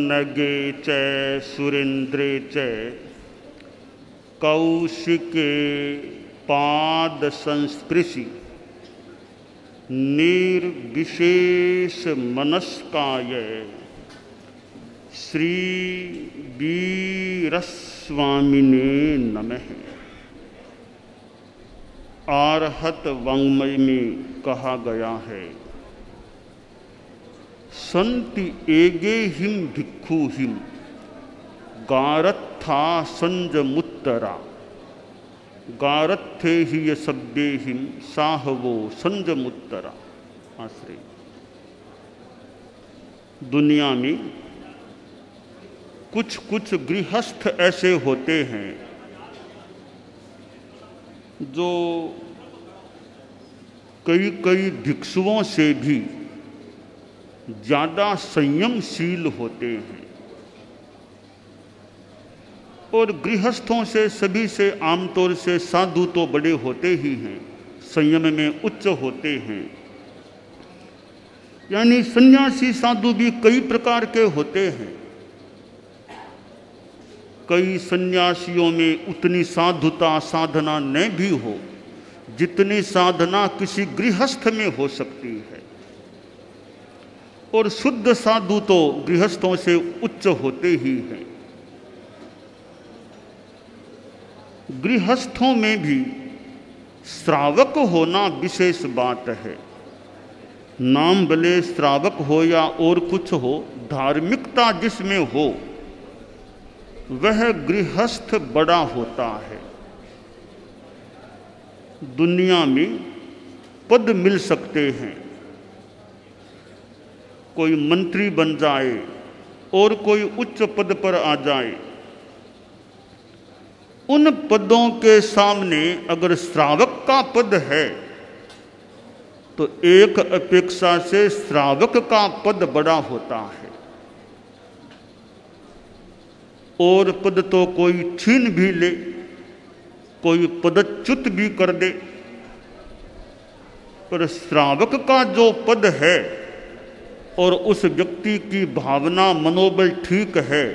पन्नगे च सुरेन्द्रे च कौशिके पाद संस्पृशि निर्विशेष मनस्काय श्री वीरस्वामिने नमः। आर्हत वाङ्मय में कहा गया है, संति एगे हिम भिक्खु हिम गारत्था संजमुत्तरा गारत्थे ही ये सब्बे हिम साहवो संजमुत्तरा। आश्रय। दुनिया में कुछ कुछ गृहस्थ ऐसे होते हैं जो कई कई भिक्षुओं से भी ज़्यादा संयमशील होते हैं और गृहस्थों से सभी से आमतौर से साधु तो बड़े होते ही हैं, संयम में उच्च होते हैं। यानी सन्यासी साधु भी कई प्रकार के होते हैं। कई सन्यासियों में उतनी साधुता साधना न भी हो जितनी साधना किसी गृहस्थ में हो सकती है, और शुद्ध साधु तो गृहस्थों से उच्च होते ही हैं। गृहस्थों में भी श्रावक होना विशेष बात है। नाम भले श्रावक हो या और कुछ हो, धार्मिकता जिसमें हो वह गृहस्थ बड़ा होता है। दुनिया में पद मिल सकते हैं, कोई मंत्री बन जाए और कोई उच्च पद पर आ जाए। उन पदों के सामने अगर श्रावक का पद है तो एक अपेक्षा से श्रावक का पद बड़ा होता है। और पद तो कोई छीन भी ले, कोई पदच्युत भी कर दे, पर श्रावक का जो पद है और उस व्यक्ति की भावना मनोबल ठीक है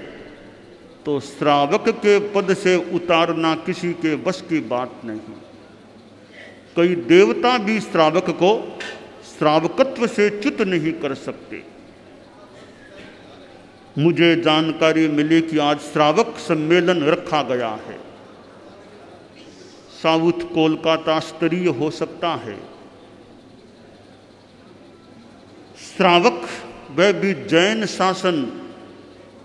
तो श्रावक के पद से उतारना किसी के बस की बात नहीं। कई देवता भी श्रावक को श्रावकत्व से च्युत नहीं कर सकते। मुझे जानकारी मिली कि आज श्रावक सम्मेलन रखा गया है। साउथ कोलकाता स्तरीय हो सकता है। श्रावक वह भी जैन शासन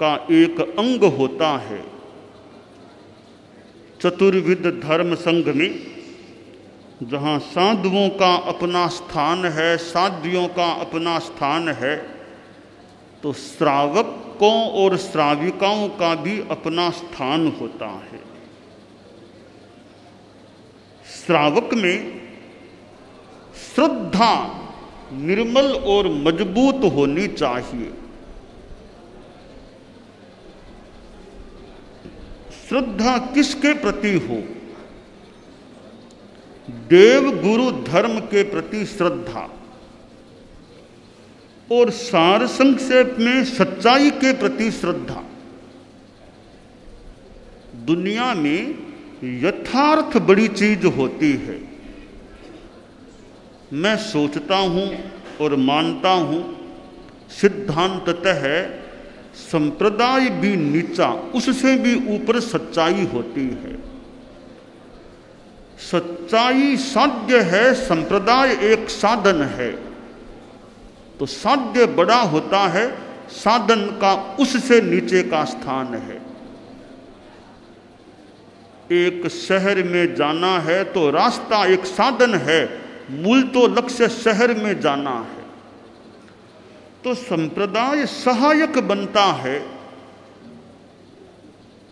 का एक अंग होता है। चतुर्विध धर्म संघ में जहाँ साधुओं का अपना स्थान है, साध्वियों का अपना स्थान है, तो श्रावकों और श्राविकाओं का भी अपना स्थान होता है। श्रावक में श्रद्धा निर्मल और मजबूत होनी चाहिए। श्रद्धा किसके प्रति हो? देव गुरु धर्म के प्रति श्रद्धा, और सार संक्षेप में सच्चाई के प्रति श्रद्धा। दुनिया में यथार्थ बड़ी चीज होती है। मैं सोचता हूं और मानता हूं सिद्धांततः संप्रदाय भी नीचा, उससे भी ऊपर सच्चाई होती है। सच्चाई साध्य है, संप्रदाय एक साधन है। तो साध्य बड़ा होता है, साधन का उससे नीचे का स्थान है। एक शहर में जाना है तो रास्ता एक साधन है, मूल तो लक्ष्य शहर में जाना है। तो संप्रदाय सहायक बनता है,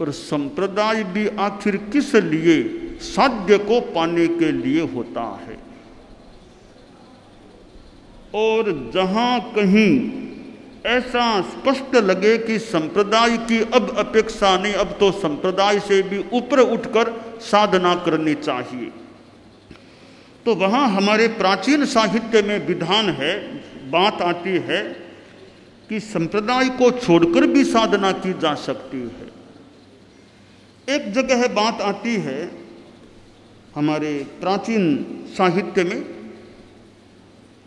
पर संप्रदाय भी आखिर किस लिए? साध्य को पाने के लिए होता है। और जहां कहीं ऐसा स्पष्ट लगे कि संप्रदाय की अब अपेक्षा नहीं, अब तो संप्रदाय से भी ऊपर उठकर साधना करनी चाहिए, तो वहाँ हमारे प्राचीन साहित्य में विधान है, बात आती है कि संप्रदाय को छोड़कर भी साधना की जा सकती है। एक जगह बात आती है हमारे प्राचीन साहित्य में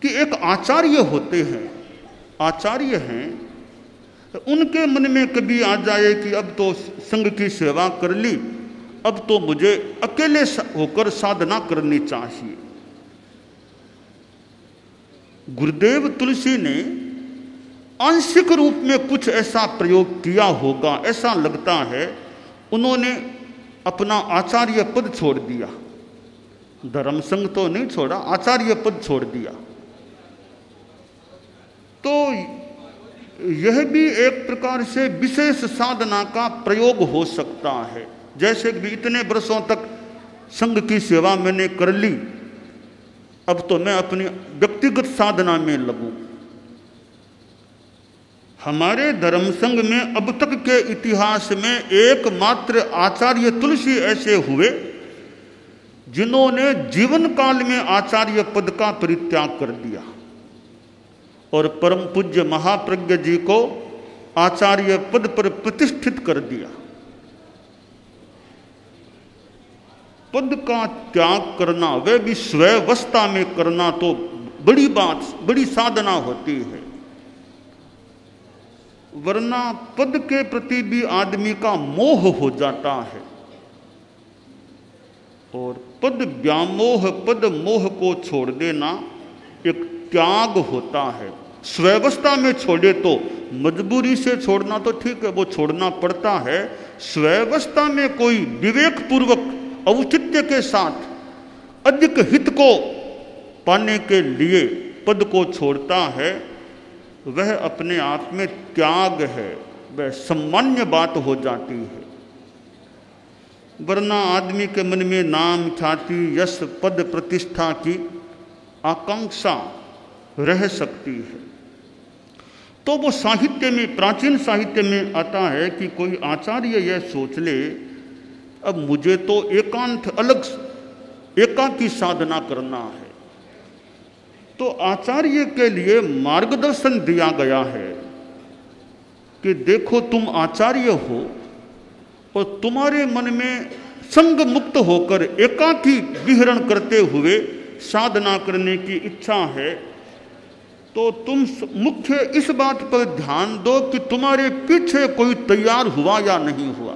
कि एक आचार्य होते हैं, आचार्य हैं, उनके मन में कभी आ जाए कि अब तो संघ की सेवा कर ली, अब तो मुझे अकेले होकर साधना करनी चाहिए। गुरुदेव तुलसी ने आंशिक रूप में कुछ ऐसा प्रयोग किया होगा, ऐसा लगता है। उन्होंने अपना आचार्य पद छोड़ दिया, धर्म संघ तो नहीं छोड़ा, आचार्य पद छोड़ दिया। तो यह भी एक प्रकार से विशेष साधना का प्रयोग हो सकता है। जैसे कि इतने वर्षों तक संघ की सेवा मैंने कर ली, अब तो मैं अपनी व्यक्तिगत साधना में लगूं। हमारे धर्म संघ में अब तक के इतिहास में एकमात्र आचार्य तुलसी ऐसे हुए जिन्होंने जीवन काल में आचार्य पद का परित्याग कर दिया और परम पूज्य महाप्रज्ञ जी को आचार्य पद पर प्रतिष्ठित कर दिया। पद का त्याग करना, वह भी स्ववस्था में करना, तो बड़ी बात, बड़ी साधना होती है। वरना पद के प्रति भी आदमी का मोह हो जाता है और पद व्यामोह, पद मोह को छोड़ देना एक त्याग होता है। स्वस्था में छोड़े तो मजबूरी से छोड़ना तो ठीक है, वो छोड़ना पड़ता है। स्वस्था में कोई विवेक पूर्वक औचित्य के साथ अधिक हित को पाने के लिए पद को छोड़ता है, वह अपने आप में त्याग है, वह सामान्य बात हो जाती है। वरना आदमी के मन में नाम, ख्याति, यश, पद, प्रतिष्ठा की आकांक्षा रह सकती है। तो वो साहित्य में, प्राचीन साहित्य में आता है कि कोई आचार्य यह सोच ले, अब मुझे तो एकांत, अलग एकाकी साधना करना है। तो आचार्य के लिए मार्गदर्शन दिया गया है कि देखो तुम आचार्य हो और तुम्हारे मन में संग मुक्त होकर एकाकी विहरण करते हुए साधना करने की इच्छा है, तो तुम मुख्य इस बात पर ध्यान दो कि तुम्हारे पीछे कोई तैयार हुआ या नहीं हुआ।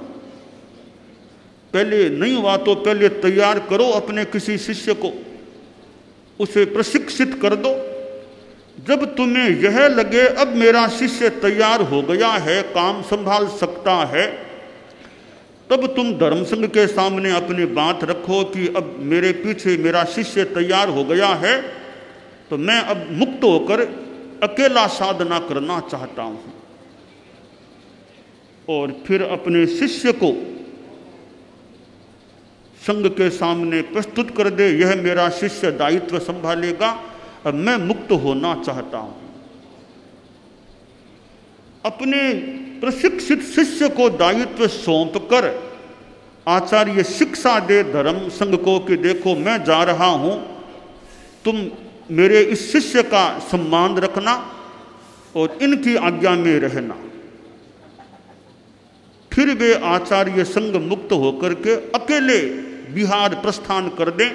पहले नहीं हुआ तो पहले तैयार करो अपने किसी शिष्य को, उसे प्रशिक्षित कर दो। जब तुम्हें यह लगे अब मेरा शिष्य तैयार हो गया है, काम संभाल सकता है, तब तुम धर्म संघ के सामने अपनी बात रखो कि अब मेरे पीछे मेरा शिष्य तैयार हो गया है, तो मैं अब मुक्त होकर अकेला साधना करना चाहता हूं। और फिर अपने शिष्य को संघ के सामने प्रस्तुत कर दे, यह मेरा शिष्य दायित्व संभालेगा, अब मैं मुक्त होना चाहता हूं। अपने प्रशिक्षित शिष्य को दायित्व सौंपकर आचार्य शिक्षा दे धर्म संघ को कि देखो मैं जा रहा हूं, तुम मेरे इस शिष्य का सम्मान रखना और इनकी आज्ञा में रहना। फिर वे आचार्य संघ मुक्त होकर के अकेले बिहार प्रस्थान कर दें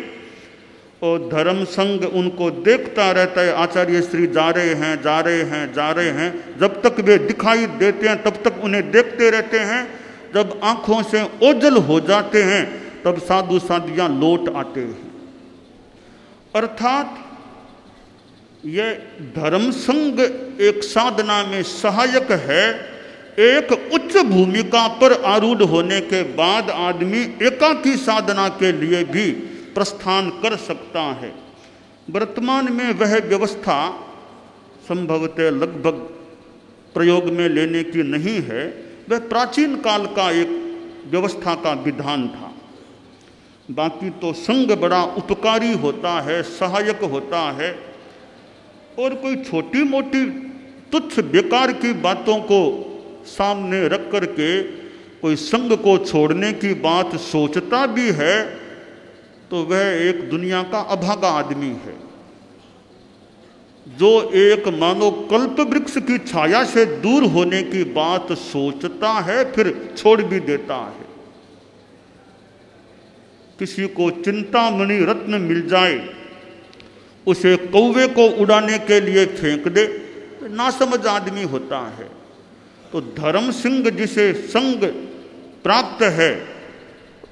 और धर्म संघ उनको देखता रहता है, आचार्य श्री जा रहे हैं, जा रहे हैं, जा रहे हैं। जब तक वे दिखाई देते हैं तब तक उन्हें देखते रहते हैं। जब आंखों से ओझल हो जाते हैं तब साधु साधियां लौट आते हैं। अर्थात यह धर्म संघ एक साधना में सहायक है। एक उच्च भूमिका पर आरूढ़ होने के बाद आदमी एकाकी साधना के लिए भी प्रस्थान कर सकता है। वर्तमान में वह व्यवस्था संभवतः लगभग प्रयोग में लेने की नहीं है, वह प्राचीन काल का एक व्यवस्था का विधान था। बाकी तो संघ बड़ा उपकारी होता है, सहायक होता है, और कोई छोटी मोटी तुच्छ बेकार की बातों को सामने रख करके कोई संघ को छोड़ने की बात सोचता भी है तो वह एक दुनिया का अभागा आदमी है। जो एक मानो कल्प वृक्ष की छाया से दूर होने की बात सोचता है फिर छोड़ भी देता है। किसी को चिंतामणि रत्न मिल जाए, उसे कौवे को उड़ाने के लिए फेंक दे, नासमझ आदमी होता है। तो धर्म सिंह जिसे संग प्राप्त है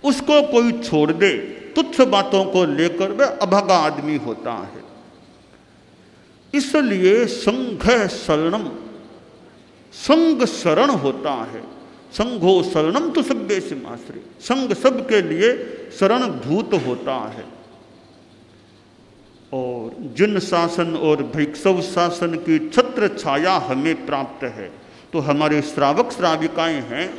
उसको कोई छोड़ दे, तुच्छ बातों को लेकर वह अभागा आदमी होता है। इसलिए संघ शरणम, संग शरण होता है। संघो शरणम तो सभ्येषु आश्रय, संग सबके लिए शरण भूत होता है। और जिन शासन और भिक्षव शासन की छत्र छाया हमें प्राप्त है, तो हमारे श्रावक श्राविकाएं हैं,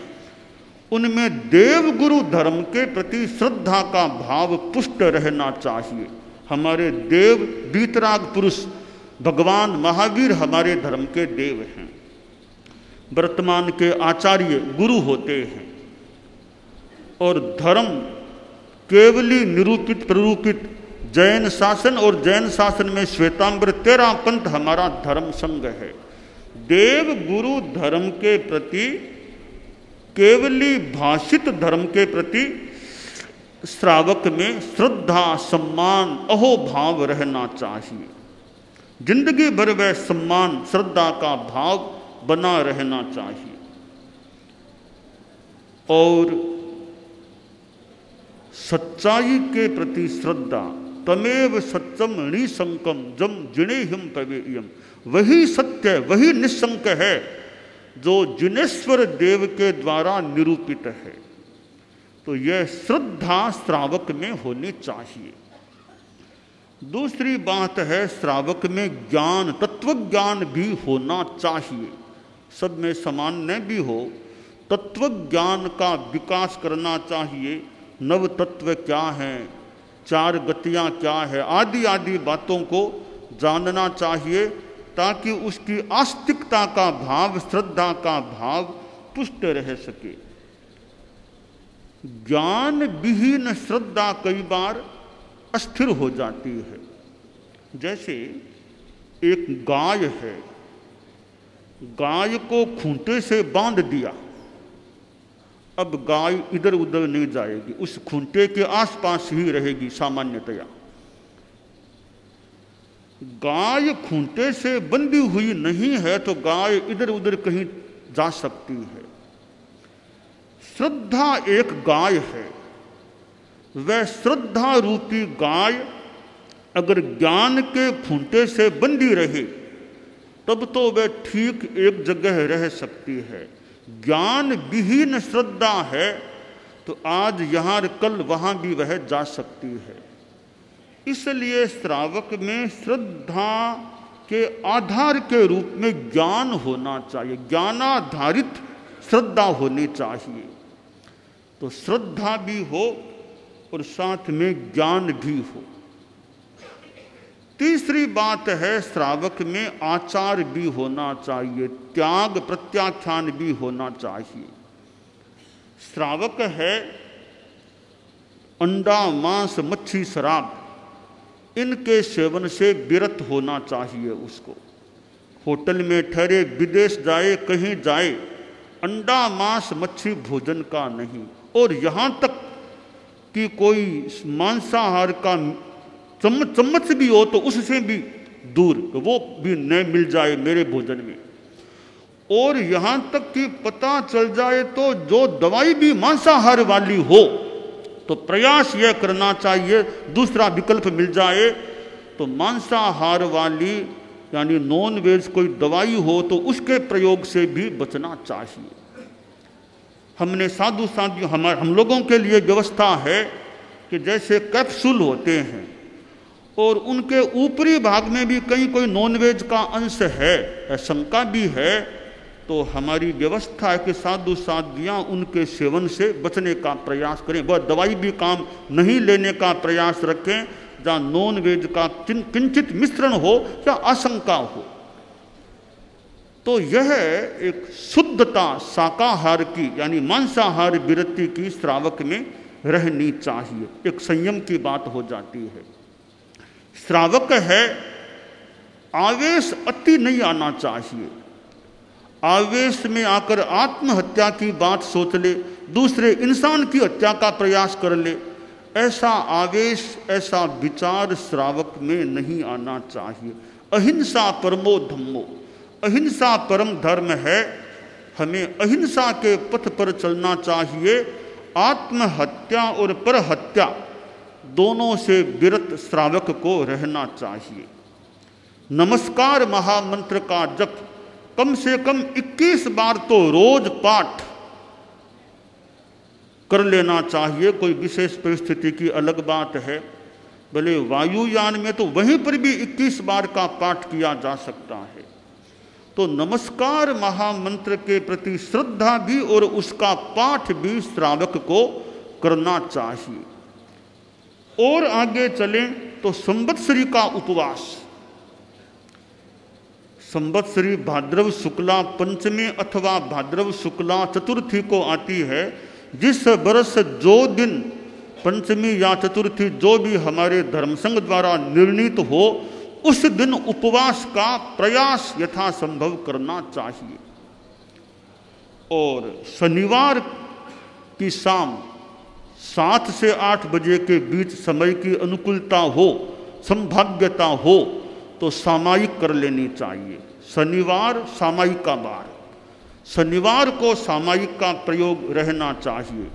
उनमें देव गुरु धर्म के प्रति श्रद्धा का भाव पुष्ट रहना चाहिए। हमारे देव वीतराग पुरुष भगवान महावीर हमारे धर्म के देव हैं। वर्तमान के आचार्य गुरु होते हैं। और धर्म केवली निरूपित प्ररूपित जैन शासन, और जैन शासन में श्वेतांबर 13 पंथ हमारा धर्म संघ है। देव गुरु धर्म के प्रति, केवली भाषित धर्म के प्रति श्रावक में श्रद्धा सम्मान अहोभाव रहना चाहिए। जिंदगी भर वह सम्मान श्रद्धा का भाव बना रहना चाहिए। और सच्चाई के प्रति श्रद्धा, तमेव सत्यम निशंकम जम जिनेहिम पवेयम, वही सत्य वही निशंक है जो जिनेश्वर देव के द्वारा निरूपित है। तो यह श्रद्धा श्रावक में होनी चाहिए। दूसरी बात है, श्रावक में ज्ञान, तत्व ज्ञान भी होना चाहिए। सब में सामान्य भी हो, तत्व ज्ञान का विकास करना चाहिए। नव तत्व क्या है, चार गतियाँ क्या है, आदि आदि बातों को जानना चाहिए, ताकि उसकी आस्तिकता का भाव, श्रद्धा का भाव पुष्ट रह सके। ज्ञान विहीन श्रद्धा कई बार अस्थिर हो जाती है। जैसे एक गाय है, गाय को खूंटे से बांध दिया, अब गाय इधर उधर नहीं जाएगी, उस खूंटे के आसपास ही रहेगी सामान्यतया। गाय खूंटे से बंधी हुई नहीं है तो गाय इधर उधर कहीं जा सकती है। श्रद्धा एक गाय है, वह श्रद्धा रूपी गाय अगर ज्ञान के खूंटे से बंधी रहे तब तो वह ठीक एक जगह रह सकती है। ज्ञान विहीन श्रद्धा है तो आज यहाँ कल वहाँ भी वह जा सकती है। इसलिए श्रावक में श्रद्धा के आधार के रूप में ज्ञान होना चाहिए, ज्ञानाधारित श्रद्धा होनी चाहिए। तो श्रद्धा भी हो और साथ में ज्ञान भी हो। तीसरी बात है, श्रावक में आचार भी होना चाहिए, त्याग प्रत्याख्यान भी होना चाहिए। श्रावक है, अंडा मांस मच्छी शराब इनके सेवन से विरत होना चाहिए उसको। होटल में ठहरे, विदेश जाए, कहीं जाए, अंडा मांस मच्छी भोजन का नहीं। और यहाँ तक कि कोई मांसाहार का चम्मच भी हो तो उससे भी दूर, तो वो भी न मिल जाए मेरे भोजन में। और यहाँ तक कि पता चल जाए तो जो दवाई भी मांसाहार वाली हो तो प्रयास यह करना चाहिए, दूसरा विकल्प मिल जाए तो मांसाहार वाली यानी नॉन वेज कोई दवाई हो तो उसके प्रयोग से भी बचना चाहिए। हमने साधु हम लोगों के लिए व्यवस्था है कि जैसे कैप्सूल होते हैं और उनके ऊपरी भाग में भी कहीं कोई नॉनवेज का अंश है, शंका भी है, तो हमारी व्यवस्था है कि साधु साध्वियाँ उनके सेवन से बचने का प्रयास करें। वह दवाई भी काम नहीं लेने का प्रयास रखें जहाँ नॉनवेज का किंचित मिश्रण हो या आशंका हो। तो यह एक शुद्धता शाकाहार की यानी मांसाहार विरति की श्रावक में रहनी चाहिए, एक संयम की बात हो जाती है। श्रावक है आवेश अति नहीं आना चाहिए। आवेश में आकर आत्महत्या की बात सोच ले, दूसरे इंसान की हत्या का प्रयास कर ले, ऐसा आवेश, ऐसा विचार श्रावक में नहीं आना चाहिए। अहिंसा परमो धम्मो, अहिंसा परम धर्म है। हमें अहिंसा के पथ पर चलना चाहिए। आत्महत्या और परहत्या दोनों से विरत श्रावक को रहना चाहिए। नमस्कार महामंत्र का जप कम से कम 21 बार तो रोज पाठ कर लेना चाहिए। कोई विशेष परिस्थिति की अलग बात है, भले वायुयान में तो वहीं पर भी 21 बार का पाठ किया जा सकता है। तो नमस्कार महामंत्र के प्रति श्रद्धा भी और उसका पाठ भी श्रावक को करना चाहिए। और आगे चलें तो संवत्सरी का उपवास, संवत्सरी भाद्रव शुक्ला पंचमी अथवा भाद्रव शुक्ला चतुर्थी को आती है। जिस वर्ष जो दिन पंचमी या चतुर्थी जो भी हमारे धर्मसंघ द्वारा निर्णीत हो, उस दिन उपवास का प्रयास यथासंभव करना चाहिए। और शनिवार की शाम 7 से 8 बजे के बीच समय की अनुकूलता हो, संभाव्यता हो तो सामायिक कर लेनी चाहिए। शनिवार सामायिक का बार, शनिवार को सामायिक का प्रयोग रहना चाहिए।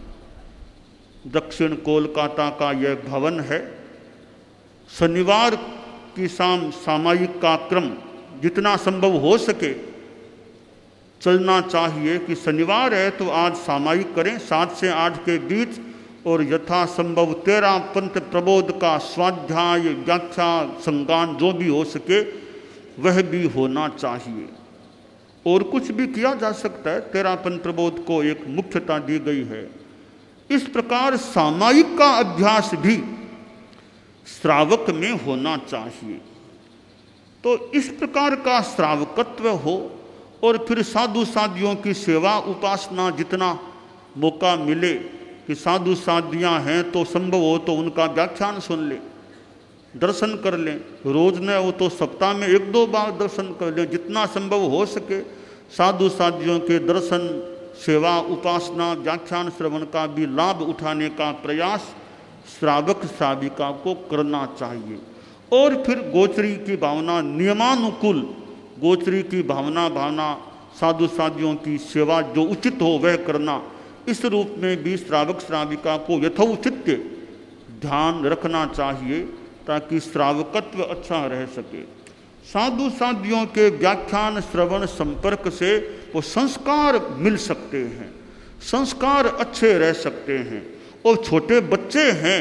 दक्षिण कोलकाता का यह भवन है। शनिवार की शाम सामायिक का क्रम जितना संभव हो सके चलना चाहिए कि शनिवार है तो आज सामायिक करें 7 से 8 के बीच, और यथासंभव 13 पंथ प्रबोध का स्वाध्याय, व्याख्या, संगान जो भी हो सके वह भी होना चाहिए। और कुछ भी किया जा सकता है, 13 पंथ प्रबोध को एक मुख्यता दी गई है। इस प्रकार सामायिक का अभ्यास भी श्रावक में होना चाहिए। तो इस प्रकार का श्रावकत्व हो और फिर साधु साधियों की सेवा उपासना, जितना मौका मिले कि साधु साधियाँ हैं तो संभव हो तो उनका व्याख्यान सुन लें, दर्शन कर लें। रोज न हो तो सप्ताह में 1-2 बार दर्शन कर लें। जितना संभव हो सके साधु साधियों के दर्शन, सेवा, उपासना, व्याख्यान श्रवण का भी लाभ उठाने का प्रयास श्रावक श्राविका को करना चाहिए। और फिर गोचरी की भावना, नियमानुकूल गोचरी की भावना साधु साधियों की सेवा जो उचित हो वह करना, इस रूप में भी श्रावक श्राविका को यथोचित ध्यान रखना चाहिए ताकि श्रावकत्व अच्छा रह सके। साधु साधियों के व्याख्यान श्रवण संपर्क से वो संस्कार मिल सकते हैं, संस्कार अच्छे रह सकते हैं। और छोटे बच्चे हैं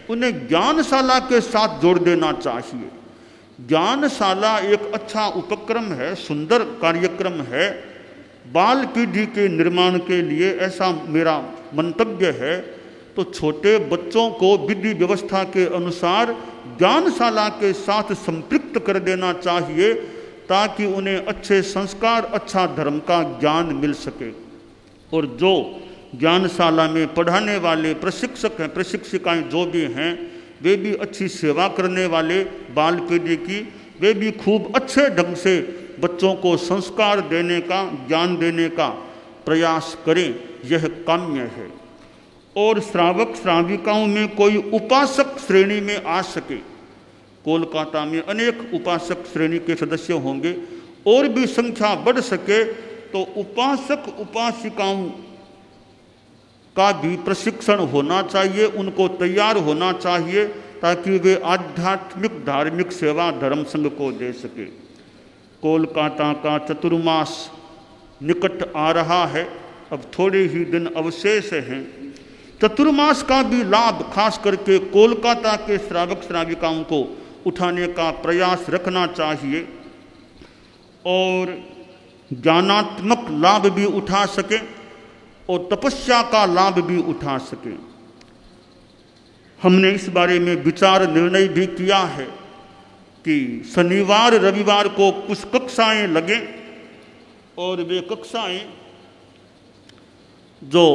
उन्हें ज्ञानशाला के साथ जोड़ देना चाहिए। ज्ञानशाला एक अच्छा उपक्रम है, सुंदर कार्यक्रम है बाल पीढ़ी के निर्माण के लिए, ऐसा मेरा मंतव्य है। तो छोटे बच्चों को विधि व्यवस्था के अनुसार ज्ञानशाला के साथ संपृक्त कर देना चाहिए ताकि उन्हें अच्छे संस्कार, अच्छा धर्म का ज्ञान मिल सके। और जो ज्ञानशाला में पढ़ाने वाले प्रशिक्षक हैं, प्रशिक्षिकाएं जो भी हैं, वे भी अच्छी सेवा करने वाले बाल पीढ़ी की, वे भी खूब अच्छे ढंग से बच्चों को संस्कार देने का, ज्ञान देने का प्रयास करें, यह काम्य है। और श्रावक श्राविकाओं में कोई उपासक श्रेणी में आ सके, कोलकाता में अनेक उपासक श्रेणी के सदस्य होंगे, और भी संख्या बढ़ सके तो उपासक उपासिकाओं का भी प्रशिक्षण होना चाहिए, उनको तैयार होना चाहिए ताकि वे आध्यात्मिक धार्मिक सेवा धर्म संघ को दे सके। कोलकाता का चतुर्मास निकट आ रहा है, अब थोड़े ही दिन अवशेष हैं। चतुर्मास का भी लाभ खास करके कोलकाता के श्रावक श्राविकाओं को उठाने का प्रयास रखना चाहिए और ज्ञानात्मक लाभ भी उठा सके और तपस्या का लाभ भी उठा सके। हमने इस बारे में विचार निर्णय भी किया है कि शनिवार रविवार को कुछ कक्षाएं लगें और वे कक्षाएं जो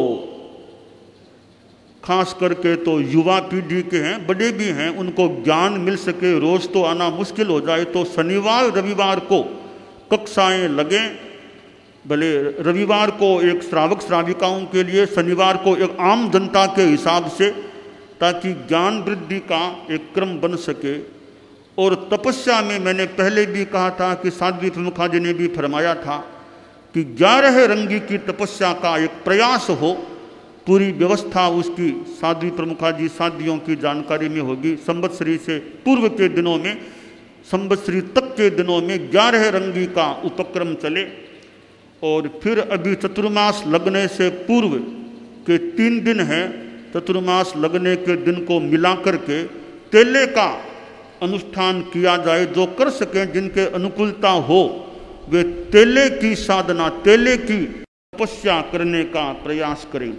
खास करके तो युवा पीढ़ी के हैं, बड़े भी हैं, उनको ज्ञान मिल सके, रोज़ तो आना मुश्किल हो जाए, तो शनिवार रविवार को कक्षाएं लगें। भले रविवार को एक श्रावक श्राविकाओं के लिए, शनिवार को एक आम जनता के हिसाब से, ताकि ज्ञान वृद्धि का एक क्रम बन सके। और तपस्या में मैंने पहले भी कहा था कि साध्वी प्रमुखा जी ने भी फरमाया था कि 11 रंगी की तपस्या का एक प्रयास हो, पूरी व्यवस्था उसकी साध्वी प्रमुखा जी साध्वियों की जानकारी में होगी। संवत्सरी से पूर्व के दिनों में, संवत्सरी तक के दिनों में 11 रंगी का उपक्रम चले। और फिर अभी चतुर्मास लगने से पूर्व के 3 दिन हैं, चतुर्मास लगने के दिन को मिला करके तेले का अनुष्ठान किया जाए। जो कर सकें, जिनके अनुकूलता हो, वे तेले की साधना, तेले की तपस्या करने का प्रयास करें।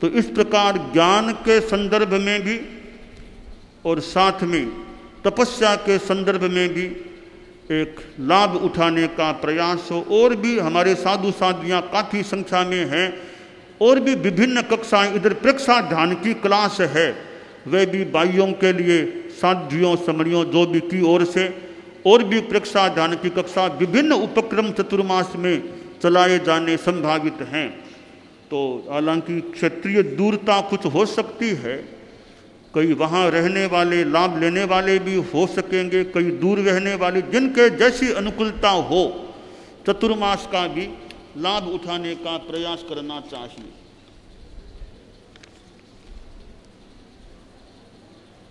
तो इस प्रकार ज्ञान के संदर्भ में भी और साथ में तपस्या के संदर्भ में भी एक लाभ उठाने का प्रयास हो। और भी हमारे साधु साध्वियाँ काफ़ी संख्या में हैं, और भी विभिन्न कक्षाएं, इधर प्रेक्षा ध्यान की क्लास है, वे भी बाइयों के लिए, साध्वियों समरियों जो भी की ओर से, और भी प्रेक्षा ध्यान की कक्षा, विभिन्न उपक्रम चतुर्मास में चलाए जाने संभावित हैं। तो हालांकि क्षेत्रीय दूरता कुछ हो सकती है, कई वहाँ रहने वाले लाभ लेने वाले भी हो सकेंगे, कई दूर रहने वाले, जिनके जैसी अनुकूलता हो, चतुर्मास का भी लाभ उठाने का प्रयास करना चाहिए।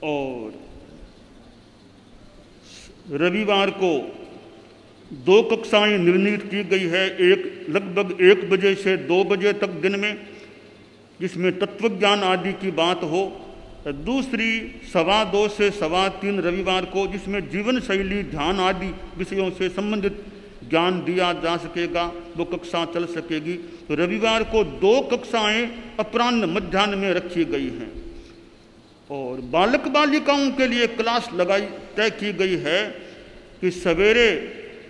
और रविवार को 2 कक्षाएं निर्णित की गई है, एक लगभग 1 बजे से 2 बजे तक दिन में, जिसमें तत्वज्ञान आदि की बात हो। दूसरी 2:15 से 3:15 रविवार को, जिसमें जीवन शैली, ध्यान आदि विषयों से संबंधित ज्ञान दिया जा सकेगा, वो कक्षा चल सकेगी। तो रविवार को 2 कक्षाएं अपराह्न मध्याह्न में रखी गई हैं। और बालक बालिकाओं के लिए क्लास तय की गई है कि सवेरे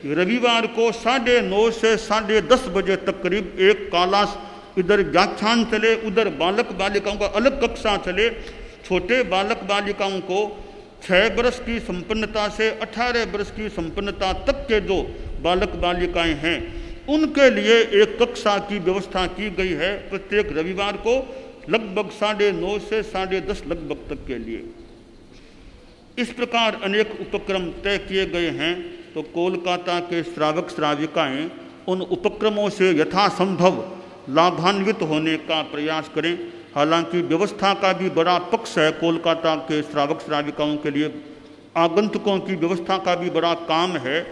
रविवार को 9:30 से 10:30 बजे तक करीब एक क्लास, इधर व्याख्यान चले, उधर बालक बालिकाओं का अलग कक्षा चले। छोटे बालक बालिकाओं को 6 वर्ष की संपन्नता से 18 वर्ष की संपन्नता तक के जो बालक बालिकाएं हैं, उनके लिए एक कक्षा की व्यवस्था की गई है प्रत्येक रविवार को, लगभग 9:30 से 10:30 लगभग तक के लिए। इस प्रकार अनेक उपक्रम तय किए गए हैं। तो कोलकाता के श्रावक श्राविकाएं उन उपक्रमों से यथासंभव लाभान्वित होने का प्रयास करें। हालांकि व्यवस्था का भी बड़ा पक्ष है, कोलकाता के श्रावक श्राविकाओं के लिए आगंतुकों की व्यवस्था का भी बड़ा काम है।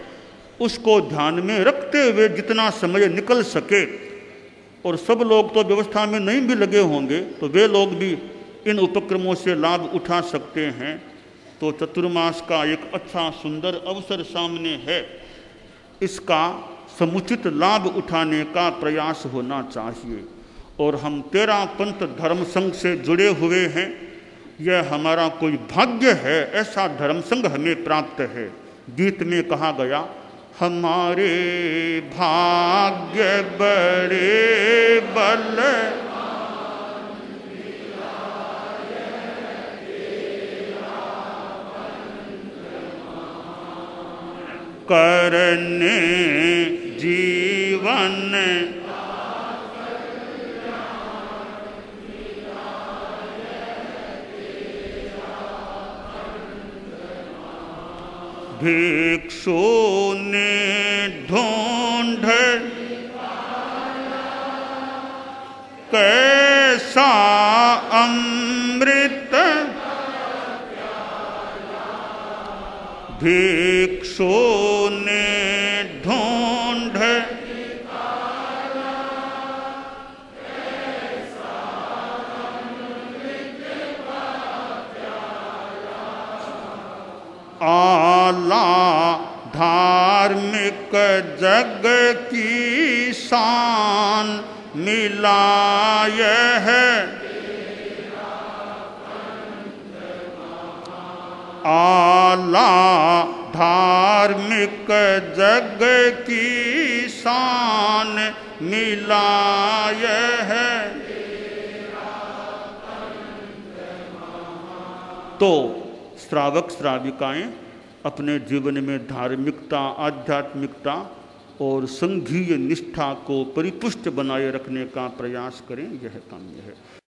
उसको ध्यान में रखते हुए जितना समय निकल सके, और सब लोग तो व्यवस्था में नहीं भी लगे होंगे, तो वे लोग भी इन उपक्रमों से लाभ उठा सकते हैं। तो चतुर्मास का एक अच्छा सुंदर अवसर सामने है, इसका समुचित लाभ उठाने का प्रयास होना चाहिए। और हम 13 पंथ धर्म संघ से जुड़े हुए हैं, यह हमारा कोई भाग्य है, ऐसा धर्म संघ हमें प्राप्त है। गीत में कहा गया, हमारे भाग्य बड़े बल करने जीवन भिक्षु ने ढूंढ कैसा अमृत, भिक्षु ने ढूंढ आला धार्मिक जग की शान मिलाय है, आला धार्मिक जग की शान मिलाय है। तो श्रावक श्राविकाएं अपने जीवन में धार्मिकता, आध्यात्मिकता और संघीय निष्ठा को परिपुष्ट बनाए रखने का प्रयास करें, यह काम्य है।